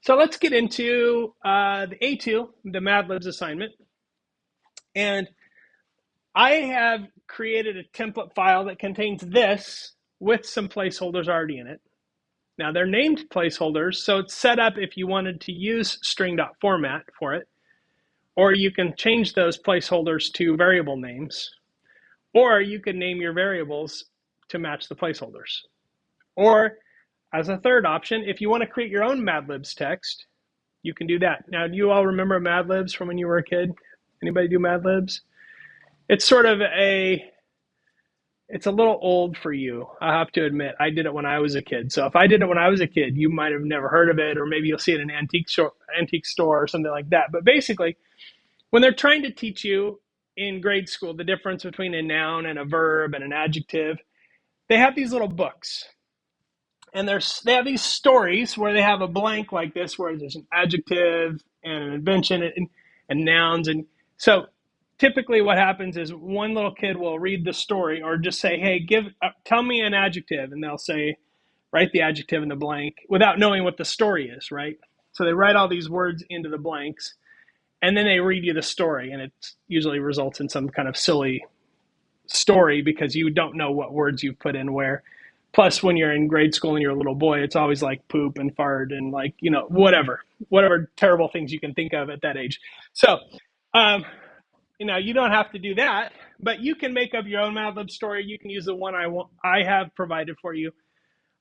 So let's get into the A2, the Mad Libs assignment. And I have created a template file that contains this with some placeholders already in it. Now they're named placeholders, so it's set up if you wanted to use string.format for it, or you can change those placeholders to variable names, or you can name your variables to match the placeholders. Or as a third option, if you want to create your own Mad Libs text, you can do that. Now, do you all remember Mad Libs from when you were a kid? Anybody do Mad Libs? It's sort of it's a little old for you. I have to admit, I did it when I was a kid. So if I did it when I was a kid, you might have never heard of it, or maybe you'll see it in an antique store or something like that. But basically, when they're trying to teach you in grade school the difference between a noun and a verb and an adjective, they have these little books. And they have these stories where they have a blank like this, where there's an adjective and an invention and nouns. And so typically what happens is one little kid will read the story or just say, hey, tell me an adjective. And they'll say, write the adjective in the blank without knowing what the story is, right? So they write all these words into the blanks, and then they read you the story. And it usually results in some kind of silly story because you don't know what words you've put in where. Plus, when you're in grade school and you're a little boy, it's always like poop and fart and like, whatever terrible things you can think of at that age. So, you don't have to do that, but you can make up your own Mad Lib story. You can use the one I have provided for you.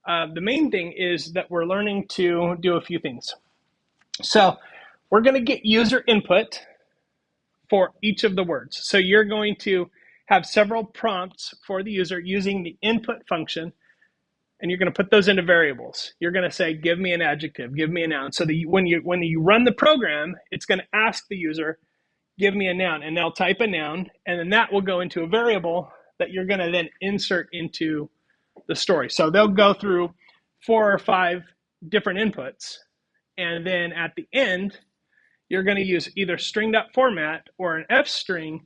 The main thing is that we're learning to do a few things. So we're going to get user input for each of the words. So you're going to have several prompts for the user using the input function, and you're going to put those into variables. You're going to say, give me an adjective, give me a noun. So that when you run the program, it's going to ask the user, give me a noun, and they'll type a noun, and then that will go into a variable that you're going to then insert into the story. So they'll go through 4 or 5 different inputs, and then at the end, you're going to use either string.format or an F string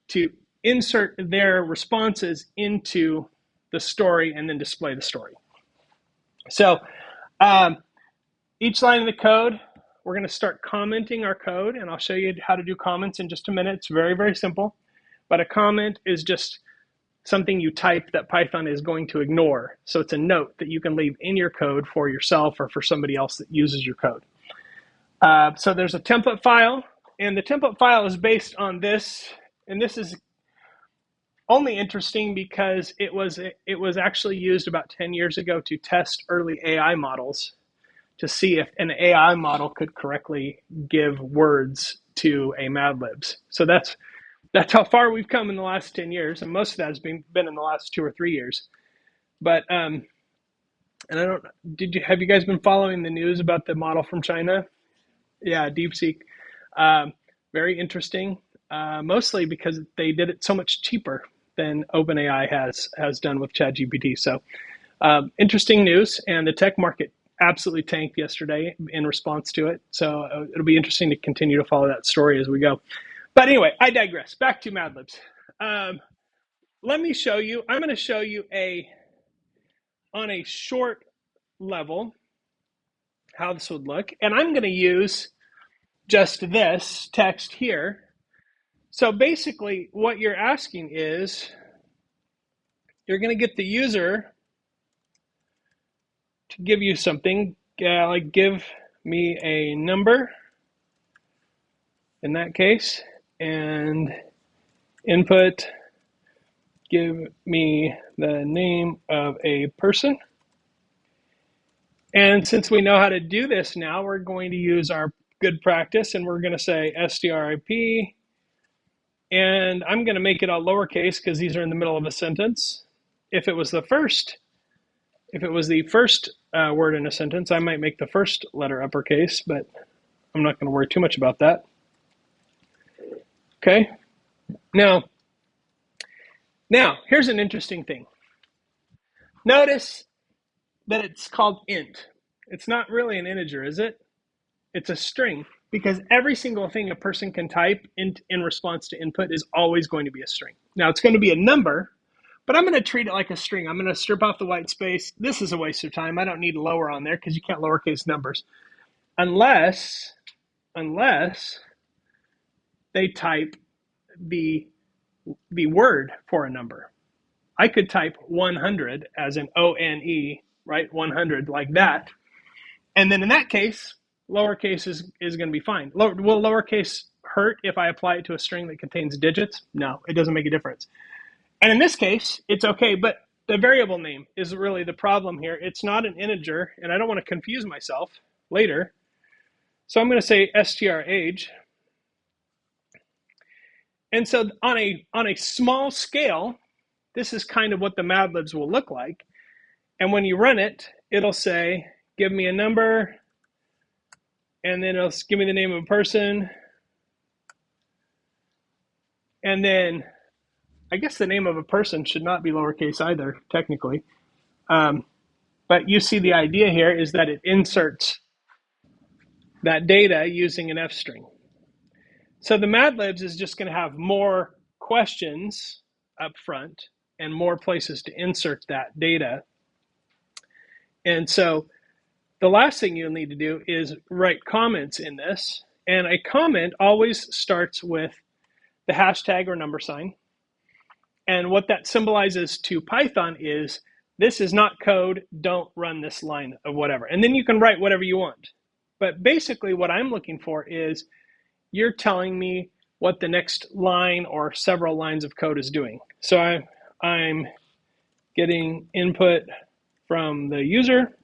to insert their responses into the story and then display the story. So each line of the code, we're going to start commenting our code, and I'll show you how to do comments in just a minute. It's very, very simple. But a comment is just something you type that Python is going to ignore. So it's a note that you can leave in your code for yourself or for somebody else that uses your code. So there's a template file, and the template file is based on this, and this is only interesting because it was actually used about 10 years ago to test early AI models to see if an AI model could correctly give words to a Mad Libs. So that's how far we've come in the last 10 years, and most of that has been in the last 2 or 3 years. But and have you guys been following the news about the model from China? Yeah, DeepSeek. Very interesting. Mostly because they did it so much cheaper than OpenAI has done with ChatGPT. So interesting news, and the tech market absolutely tanked yesterday in response to it. So it'll be interesting to continue to follow that story as we go. But anyway, I digress. Back to Mad Libs. Let me show you. I'm going to show you on a short level how this would look. And I'm going to use just this text here. So basically what you're asking is, you're going to get the user to give you something, like give me a number in that case, and input, give me the name of a person. And since we know how to do this now, we're going to use our good practice, and we're going to say strip, and I'm going to make it all lowercase because these are in the middle of a sentence. If it was the first word in a sentence, I might make the first letter uppercase, but I'm not going to worry too much about that. Okay. Now, here's an interesting thing. Notice that it's called int. It's not really an integer, is it? It's a string, because every single thing a person can type in response to input is always going to be a string. Now, it's going to be a number, but I'm going to treat it like a string. I'm going to strip off the white space. This is a waste of time. I don't need a lower on there because you can't lowercase numbers. unless they type the word for a number. I could type 100 as in ONE, right? 100 like that. And then in that case, lowercase is going to be fine. Will lowercase hurt if I apply it to a string that contains digits? No, it doesn't make a difference. And in this case, it's okay, but the variable name is really the problem here. It's not an integer, and I don't want to confuse myself later. So I'm going to say strage. And so on a small scale, this is kind of what the Mad Libs will look like. And when you run it, it'll say, give me a number, and then it'll give me the name of a person. And then I guess the name of a person should not be lowercase either, technically. But you see the idea here is that it inserts that data using an F string. So the Mad Libs is just going to have more questions up front and more places to insert that data. And so the last thing you'll need to do is write comments in this. And a comment always starts with the hashtag or number sign. And what that symbolizes to Python is this is not code, don't run this line of whatever. And then you can write whatever you want. But basically what I'm looking for is you're telling me what the next line or several lines of code is doing. So I'm getting input from the user.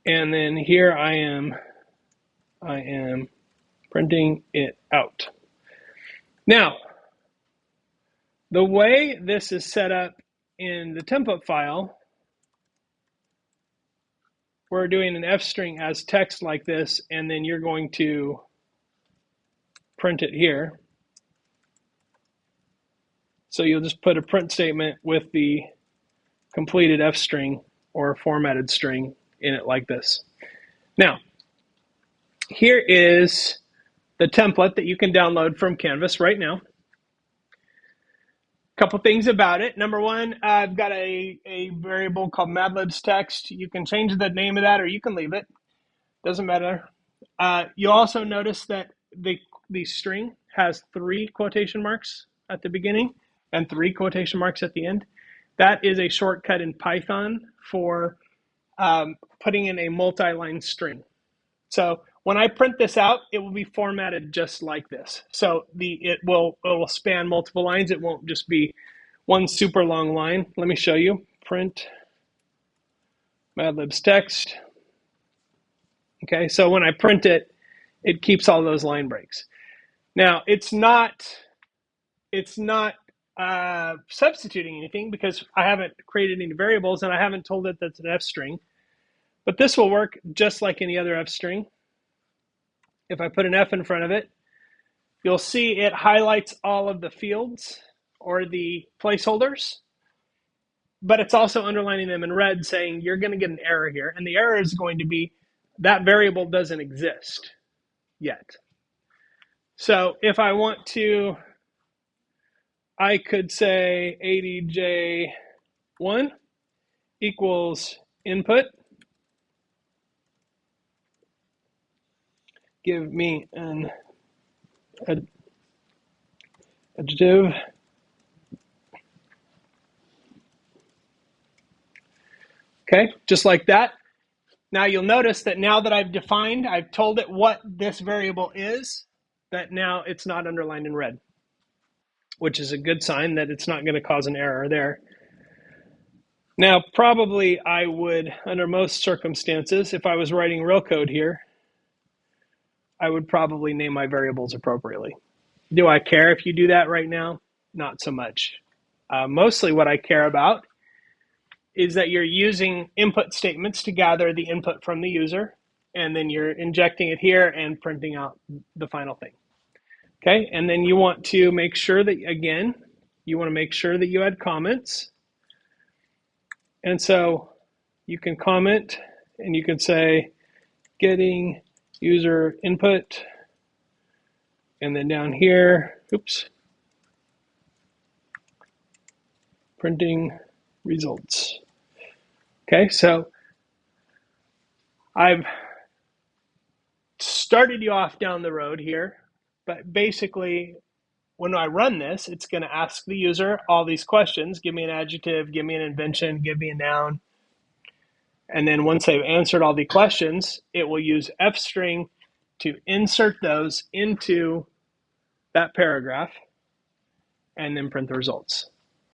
And then here I am printing it out. Now, the way this is set up in the template file, we're doing an F string as text like this, and then you're going to print it here. So you'll just put a print statement with the completed F string or formatted string in it like this. Now, here is the template that you can download from Canvas right now. Couple things about it. Number one, I've got a variable called madlibs text. You can change the name of that or you can leave it. Doesn't matter. You'll also notice that the string has 3 quotation marks at the beginning and 3 quotation marks at the end. That is a shortcut in Python for putting in a multi-line string. So when I print this out, it will be formatted just like this. So it will span multiple lines. It won't just be one super long line. Let me show you. Print madlibs text. Okay, so when I print it, it keeps all those line breaks. Now it's not substituting anything because I haven't created any variables and I haven't told it that's an F string. But this will work just like any other F string. If I put an F in front of it, you'll see it highlights all of the fields or the placeholders, but it's also underlining them in red saying you're going to get an error here. And the error is going to be that variable doesn't exist yet. So if I want to, I could say 80J1 equals input. Give me an adjective. Okay, just like that. Now you'll notice that now that I've told it what this variable is, that now it's not underlined in red, which is a good sign that it's not going to cause an error there. Now, probably I would, under most circumstances, if I was writing real code here, I would probably name my variables appropriately. Do I care if you do that right now? Not so much. Mostly what I care about is that you're using input statements to gather the input from the user, and then you're injecting it here and printing out the final thing. Okay, and then you want to make sure that, again, you want to make sure that you add comments. And so you can comment and you can say, getting user input, and then down here, oops, printing results. Okay, so I've started you off down the road here, but basically when I run this, it's going to ask the user all these questions. Give me an adjective, give me an invention, give me a noun. And then once they've answered all the questions, it will use fstring to insert those into that paragraph and then print the results.